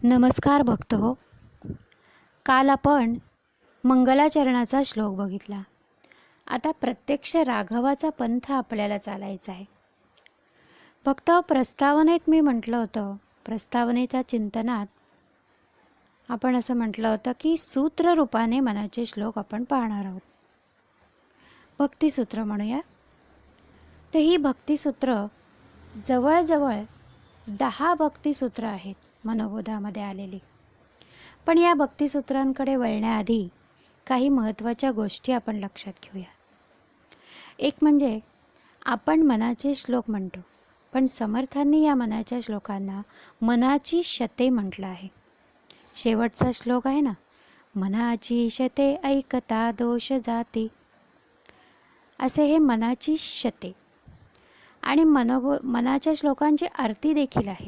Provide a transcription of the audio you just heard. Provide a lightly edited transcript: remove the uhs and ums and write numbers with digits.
नमस्कार भक्त हो. काल आपण मंगलाचरणाचा श्लोक बघितला. आता प्रत्यक्ष राघवाचा पंथ आपल्याला चालायचा आहे. भक्त हो, प्रस्तावनेत मी म्हटलं होतं, प्रस्तावनेच्या चिंतनात आपण असं म्हटलं होतं की सूत्र रूपाने मनाचे श्लोक आपण पाहणार आहोत. भक्तिसूत्र म्हणूया. तर ही भक्तिसूत्र जवळजवळ 10 भक्तिसूत्र आहेत मनोबोधामध्ये आलेली. पण या भक्तिसूत्रांकडे वळण्याआधी काही महत्त्वाच्या गोष्टी आपण लक्षात घेऊया. एक म्हणजे आपण मनाचे श्लोक म्हणतो, पण समर्थांनी या मनाच्या श्लोकांना मनाची शते म्हटलं आहे. शेवटचा श्लोक आहे ना, मनाची शते ऐकता दोष जाती, असे हे मनाची शते. आणि मनाच्या श्लोकांची आरती देखील आहे.